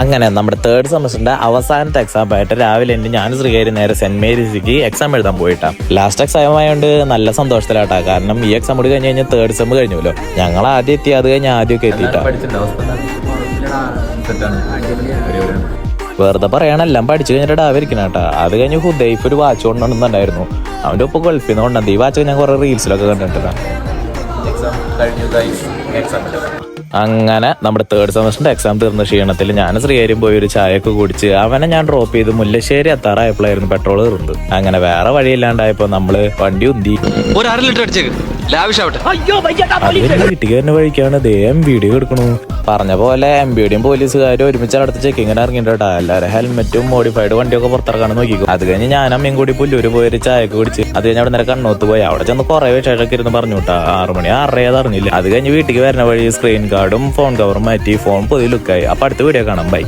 അങ്ങനെ നമ്മുടെ തേർഡ് സെമസ്റ്ററിന്റെ അവസാനത്തെ എക്സാം ആയിട്ട് രാവിലെ ഞാൻ ശ്രീകാരി നേരെ സെന്റ് മേരീസിക്ക് എക്സാം എഴുതാൻ പോയിട്ടാ. ലാസ്റ്റ് എക്സാം ആയതുകൊണ്ട് നല്ല സന്തോഷത്തിലാട്ടാ. കാരണം ഈ എക്സാം കൂടി കഴിഞ്ഞ് കഴിഞ്ഞാൽ തേർഡ് സെം കഴിഞ്ഞല്ലോ. ഞങ്ങൾ ആദ്യം എത്തി, അത് കഴിഞ്ഞ് ആദ്യമൊക്കെ എത്തിയിട്ടാ. വെറുതെ പറയണ എല്ലാം പഠിച്ചു കഴിഞ്ഞിട്ട് ആവരിക്കണേട്ടാ. അത് കഴിഞ്ഞ് ഹുദൈഫ് ഒരു വാച്ച് കൊണ്ടുവന്നിട്ടുണ്ടായിരുന്നു. അവന്റെ ഒപ്പം ഗൾഫിൽ നിന്ന് കൊണ്ടുവന്നത്. ഈ വാച്ച് ഞാൻ കുറെ റീൽസിലൊക്കെ കണ്ടിട്ടാ. അങ്ങനെ നമ്മുടെ തേർഡ് സെമസ്റ്ററിന്റെ എക്സാം തീർന്ന ക്ഷീണത്തിൽ ഞാൻ ശ്രീകാര്യം പോയി ഒരു ചായയൊക്കെ കുടിച്ച് അവനെ ഞാൻ ഡ്രോപ്പ് ചെയ്ത് മുല്ലശ്ശേരി എത്താറായപ്പോഴായിരുന്നു പെട്രോൾ തീർന്നത്. അങ്ങനെ വേറെ വഴിയില്ലാണ്ടായപ്പോ നമ്മള് വണ്ടി ഉന്തി വീട്ടിൽ കയറുന്ന വഴിക്കാണ് ദേഹം വീഡിയോ എടുക്കണു. പറഞ്ഞ പോലെ MBDയും പോലീസുകാരും ഒരുമിച്ച് അടുത്ത് ചെക്കിങ്ങിന് ഇറങ്ങിയിട്ടാ. എല്ലാവരും ഹെൽമെറ്റും മോഡിഫൈഡ് വണ്ടിയൊക്കെ പുറത്തിറക്കാണ് നോക്കിക്കും. അത് കഴിഞ്ഞ് ഞാൻ അമ്മയും കൂടി പുല്ലൂര് പോയൊരു ചായയൊക്കെ കുടിച്ച് അത് കഴിഞ്ഞ് അവിടെ നേരെ കണ്ണോത്ത് പോയി. അവിടെ ചെന്ന് കുറെ വിശേഷമൊക്കെ ഇരുന്ന് പറഞ്ഞു കേട്ടാ. 6 മണി 6:30 അറിഞ്ഞില്ല. അത് കഴിഞ്ഞ് വീട്ടിൽ വരുന്ന വഴി സ്ക്രീൻ ഗാർഡും ഫോൺ കവറും മാറ്റി ഫോൺ പൊതി ലുക്കായി. അപ്പൊ അടുത്ത വീഡിയോ കാണാം. ബൈ.